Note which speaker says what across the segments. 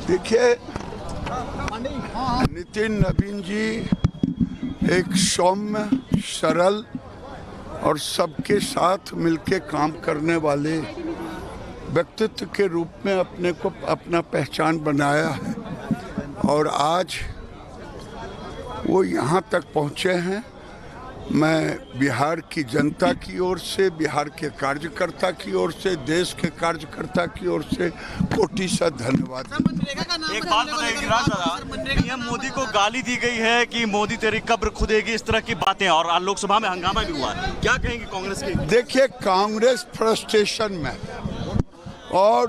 Speaker 1: देखिए, नितिन नवीन जी एक सौम्य, सरल और सबके साथ मिलके काम करने वाले व्यक्तित्व के रूप में अपने को अपना पहचान बनाया है और आज वो यहाँ तक पहुँचे हैं। मैं बिहार की जनता की ओर से, बिहार के कार्यकर्ता की ओर से, देश के कार्यकर्ता की ओर से कोटि सा धन्यवाद।
Speaker 2: एक बात बताइए गिरिराज दादा, पीएम मोदी को गाली दी गई है कि मोदी तेरी कब्र खुदेगी, इस तरह की बातें, और आज लोकसभा में हंगामा भी हुआ है, क्या कहेंगे कांग्रेस की?
Speaker 1: देखिए, कांग्रेस फ्रस्ट्रेशन में और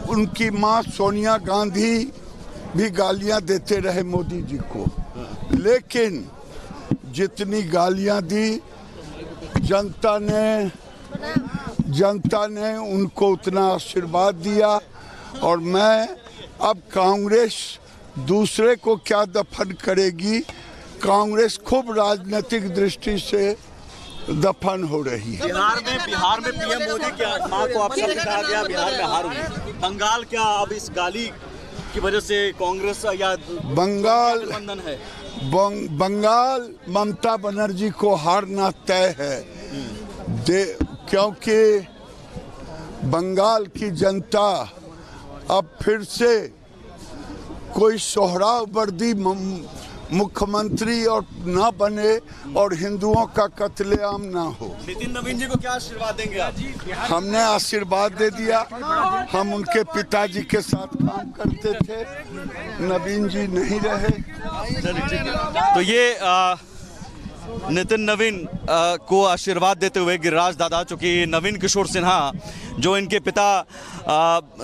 Speaker 1: उनकी मां सोनिया गांधी भी गालियां देते रहे मोदी जी को, लेकिन जितनी गालियां दी जनता ने उनको उतना आशीर्वाद दिया। और मैं अब कांग्रेस दूसरे को क्या दफन करेगी, कांग्रेस खूब राजनीतिक दृष्टि से दफन हो रही है।
Speaker 2: बिहार में पीएम मोदी की मां को अवसर दिखाया गया, बिहार में हार हुई। बंगाल क्या अब इस गाली की वजह से कांग्रेस या
Speaker 1: बंगाल
Speaker 2: बंधन है?
Speaker 1: बंगाल ममता बनर्जी को हारना तय है, क्योंकि बंगाल की जनता अब फिर से कोई सोहरावर्दी मुख्यमंत्री और ना बने और हिंदुओं का कत्लेआम ना हो।
Speaker 2: नितिन नवीन जी को क्या आशीर्वाद देंगे आप?
Speaker 1: हमने आशीर्वाद दे दिया। हम उनके पिताजी के साथ काम करते थे, नवीन जी नहीं रहे।
Speaker 2: तो ये नितिन नवीन को आशीर्वाद देते हुए गिरिराज दादा, चूंकि नवीन किशोर सिन्हा जो इनके पिता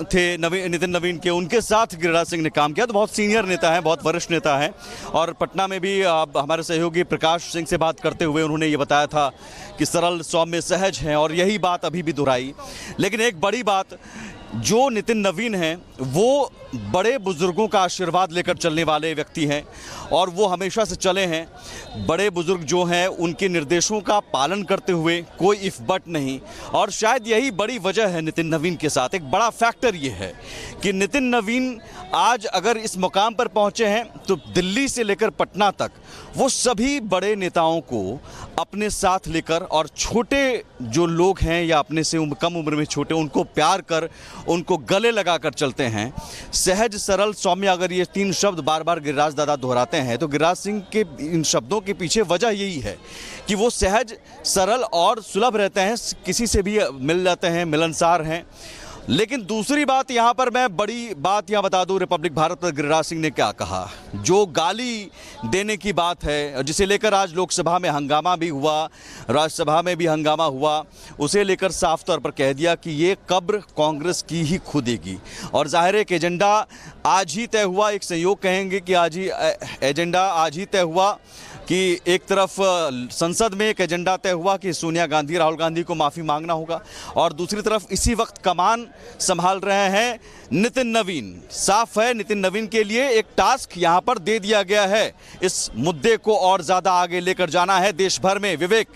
Speaker 2: थे नितिन नवीन के, उनके साथ गिरिराज सिंह ने काम किया, तो बहुत सीनियर नेता हैं, बहुत वरिष्ठ नेता हैं। और पटना में भी हमारे सहयोगी प्रकाश सिंह से बात करते हुए उन्होंने ये बताया था कि सरल, सौम्य, सहज हैं, और यही बात अभी भी दोहराई। लेकिन एक बड़ी बात, जो नितिन नवीन हैं वो बड़े बुजुर्गों का आशीर्वाद लेकर चलने वाले व्यक्ति हैं, और वो हमेशा से चले हैं। बड़े बुजुर्ग जो हैं उनके निर्देशों का पालन करते हुए, कोई इफ बट नहीं। और शायद यही बड़ी वजह है नितिन नवीन के साथ, एक बड़ा फैक्टर ये है कि नितिन नवीन आज अगर इस मुकाम पर पहुंचे हैं तो दिल्ली से लेकर पटना तक वो सभी बड़े नेताओं को अपने साथ लेकर, और छोटे जो लोग हैं या अपने से कम उम्र में छोटे, उनको प्यार कर, उनको गले लगाकर चलते हैं। सहज, सरल, सौम्य, अगर ये तीन शब्द बार बार गिरिराज दादा दोहराते हैं तो गिरिराज सिंह के इन शब्दों के पीछे वजह यही है कि वो सहज, सरल और सुलभ रहते हैं, किसी से भी मिल जाते हैं, मिलनसार हैं। लेकिन दूसरी बात यहाँ पर, मैं बड़ी बात यहाँ बता दूँ, रिपब्लिक भारत पर गिरिराज सिंह ने क्या कहा। जो गाली देने की बात है, जिसे लेकर आज लोकसभा में हंगामा भी हुआ, राज्यसभा में भी हंगामा हुआ, उसे लेकर साफ तौर पर कह दिया कि ये कब्र कांग्रेस की ही खुदेगी। और जाहिर है कि एजेंडा आज ही तय हुआ, एक संयोग कहेंगे कि आज ही एजेंडा आज ही तय हुआ कि एक तरफ संसद में एक एजेंडा तय हुआ कि सोनिया गांधी, राहुल गांधी को माफ़ी मांगना होगा, और दूसरी तरफ इसी वक्त कमान संभाल रहे हैं नितिन नवीन। साफ है, नितिन नवीन के लिए एक टास्क यहां पर दे दिया गया है, इस मुद्दे को और ज़्यादा आगे लेकर जाना है देश भर में। विवेक।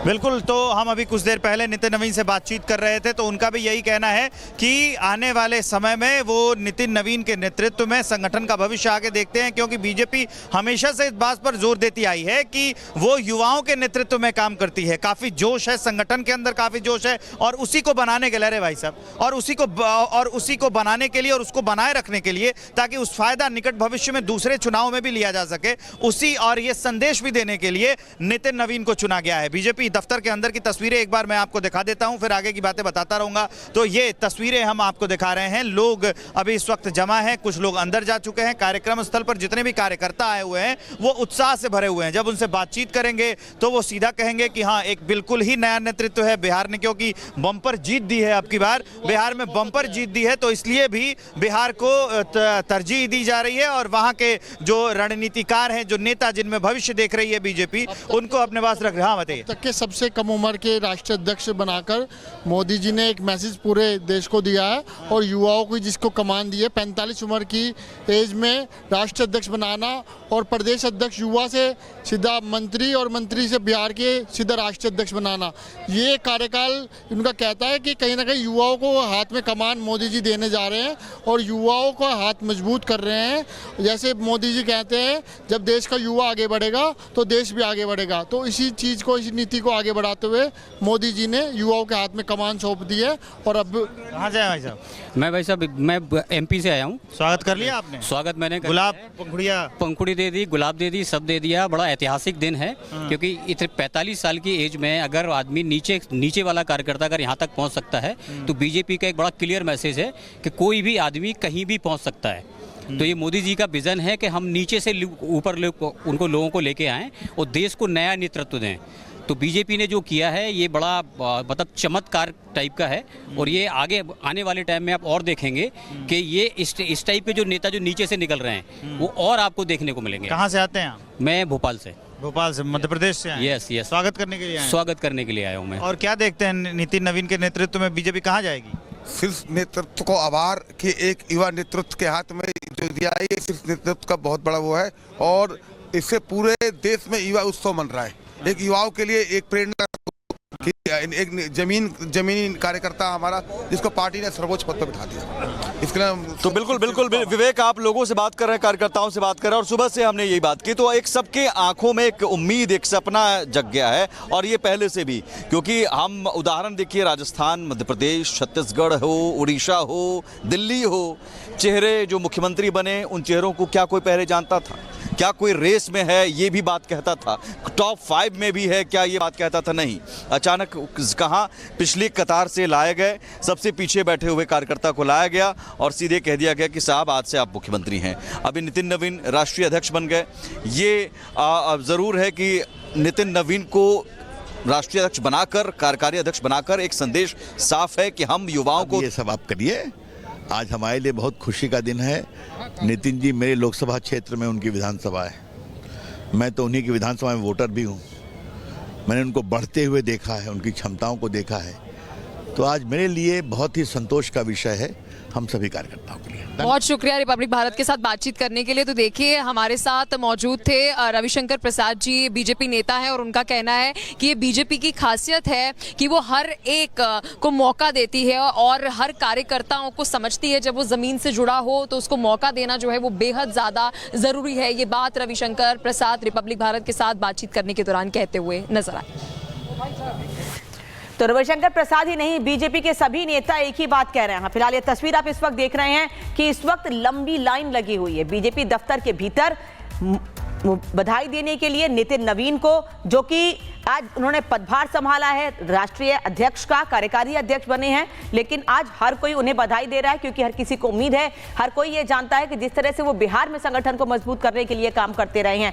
Speaker 3: बिल्कुल, तो हम अभी कुछ देर पहले नितिन नवीन से बातचीत कर रहे थे, तो उनका भी यही कहना है कि आने वाले समय में वो नितिन नवीन के नेतृत्व में संगठन का भविष्य आगे देखते हैं, क्योंकि बीजेपी हमेशा से इस बात पर जोर देती आई है कि वो युवाओं के नेतृत्व में काम करती है। काफ़ी जोश है संगठन के अंदर, काफ़ी जोश है, और उसी को बनाने के लिए भाई साहब, और उसी को बनाने के लिए और उसको बनाए रखने के लिए, ताकि उस फायदा निकट भविष्य में दूसरे चुनाव में भी लिया जा सके, उसी और ये संदेश भी देने के लिए नितिन नवीन को चुना गया है। बीजेपी दफ्तर के अंदर की तस्वीरें एक बार मैं आपको दिखा देता हूं, फिर आगे की बातें बताता रहूंगा। तो ये तस्वीरें हम आपको दिखा रहे हैं। लोग अभी इस वक्त जमा हैं, कुछ लोग अंदर जा चुके हैं। कार्यक्रम स्थल पर जितने भी कार्यकर्ता आए हुए हैं वो उत्साह से भरे हुए हैं। जब उनसे बातचीत करेंगे तो वो सीधा कहेंगे कि हाँ, एक बिल्कुल ही नया नेतृत्व है बिहार ने, क्योंकि बम्पर जीत दी है। अब की बार बिहार में बम्पर जीत दी है, तो इसलिए भी बिहार को तरजीह दी जा रही है, और वहां के जो रणनीतिकार हैं, जो नेता जिनमें भविष्य देख रही है बीजेपी, उनको अपने पास रख रहा। बताइए।
Speaker 4: सबसे कम उम्र के राष्ट्रीय अध्यक्ष बनाकर मोदी जी ने एक मैसेज पूरे देश को दिया है और युवाओं को जिसको कमान दी है 45 उम्र की एज में राष्ट्रीय अध्यक्ष बनाना और प्रदेश अध्यक्ष युवा से सीधा मंत्री और मंत्री से बिहार के सीधा राष्ट्रीय अध्यक्ष बनाना, ये कार्यकाल उनका कहता है कि कहीं ना कहीं युवाओं को हाथ में कमान मोदी जी देने जा रहे हैं और युवाओं को हाथ मजबूत कर रहे हैं। जैसे मोदी जी कहते हैं जब देश का युवा आगे बढ़ेगा तो देश भी आगे बढ़ेगा, तो इसी चीज़ को, इसी नीति को आगे बढ़ाते हुए मोदी जी ने युवाओं के हाथ में कमान सौंप दी है। और अब
Speaker 3: कहाँ से आए भाई साहब?
Speaker 5: भाई साहब मैं MP से आया हूँ।
Speaker 3: स्वागत कर लिया आपने?
Speaker 5: स्वागत मैंने कर
Speaker 3: गुलाब
Speaker 5: लिया है। पंखुड़ी दे दी, गुलाब दे दी, सब दे दिया। बड़ा ऐतिहासिक दिन है क्योंकि इतने 45 साल की एज में अगर आदमी नीचे वाला कार्यकर्ता अगर यहाँ तक पहुँच सकता है तो बीजेपी का एक बड़ा क्लियर मैसेज है कि कोई भी आदमी कहीं भी पहुँच सकता है। तो ये मोदी जी का विजन है कि हम नीचे से ऊपर उनको लोगों को लेके आएँ और देश को नया नेतृत्व दें। तो बीजेपी ने जो किया है ये बड़ा मतलब चमत्कार टाइप का है और ये आगे आने वाले टाइम में आप और देखेंगे कि ये इस टाइप के जो नेता जो नीचे से निकल रहे हैं वो और आपको देखने को मिलेंगे।
Speaker 3: कहाँ से आते हैं आप?
Speaker 5: मैं भोपाल से।
Speaker 3: भोपाल से, मध्य प्रदेश से आए?
Speaker 5: यस।
Speaker 3: स्वागत करने के लिए आए?
Speaker 5: स्वागत करने के लिए आया हूँ मैं।
Speaker 3: और क्या देखते हैं नितिन नवीन के नेतृत्व में बीजेपी कहाँ जाएगी?
Speaker 6: सिर्फ नेतृत्व को आभार कि एक युवा नेतृत्व के हाथ में जो दिया है, ये सिर्फ नेतृत्व का बहुत बड़ा वो है और इससे पूरे देश में युवा उत्सव मन रहा है। एक युवाओं के लिए एक प्रेरणा, एक जमीनी कार्यकर्ता हमारा जिसको पार्टी ने सर्वोच्च पद पर बिठा दिया। इसके लिए
Speaker 2: तो बिल्कुल विवेक, आप लोगों से बात कर रहे हैं, कार्यकर्ताओं से बात कर रहे हैं और सुबह से हमने यही बात की तो एक सबके आंखों में एक उम्मीद, एक सपना जग गया है और ये पहले से भी, क्योंकि हम उदाहरण देखिए राजस्थान, मध्य प्रदेश, छत्तीसगढ़ हो, उड़ीसा हो, दिल्ली हो, चेहरे जो मुख्यमंत्री बने उन चेहरों को क्या कोई पहले जानता था? क्या कोई रेस में है ये भी बात कहता था? टॉप 5 में भी है क्या ये बात कहता था? नहीं। अचानक कहाँ पिछली कतार से लाए गए, सबसे पीछे बैठे हुए कार्यकर्ता को लाया गया और सीधे कह दिया गया कि साहब आज से आप मुख्यमंत्री हैं। अभी नितिन नवीन राष्ट्रीय अध्यक्ष बन गए। ये ज़रूर है कि नितिन नवीन को राष्ट्रीय अध्यक्ष बनाकर, कार्यकारी अध्यक्ष बनाकर एक संदेश साफ है कि हम युवाओं को,
Speaker 7: ये सब आप करिए। आज हमारे लिए बहुत खुशी का दिन है। नितिन जी मेरे लोकसभा क्षेत्र में उनकी विधानसभा है, मैं तो उन्हीं की विधानसभा में वोटर भी हूँ। मैंने उनको बढ़ते हुए देखा है, उनकी क्षमताओं को देखा है, तो आज मेरे लिए बहुत ही संतोष का विषय है हम सभी कार्यकर्ताओं के लिए।
Speaker 8: बहुत शुक्रिया रिपब्लिक भारत के साथ बातचीत करने के लिए। तो देखिए हमारे साथ मौजूद थे रविशंकर प्रसाद जी, बीजेपी नेता है और उनका कहना है कि ये बीजेपी की खासियत है कि वो हर एक को मौका देती है और हर कार्यकर्ताओं को समझती है। जब वो जमीन से जुड़ा हो तो उसको मौका देना जो है वो बेहद ज्यादा जरूरी है। ये बात रविशंकर प्रसाद रिपब्लिक भारत के साथ बातचीत करने के दौरान कहते हुए नजर आए।
Speaker 9: तो रविशंकर प्रसाद ही नहीं, बीजेपी के सभी नेता एक ही बात कह रहे हैं। फिलहाल ये तस्वीर आप इस वक्त देख रहे हैं कि इस वक्त लंबी लाइन लगी हुई है बीजेपी दफ्तर के भीतर बधाई देने के लिए नितिन नवीन को, जो कि आज उन्होंने पदभार संभाला है, राष्ट्रीय अध्यक्ष का, कार्यकारी अध्यक्ष बने हैं। लेकिन आज हर कोई उन्हें बधाई दे रहा है क्योंकि हर किसी को उम्मीद है, हर कोई ये जानता है कि जिस तरह से वो बिहार में संगठन को मजबूत करने के लिए काम करते रहे हैं,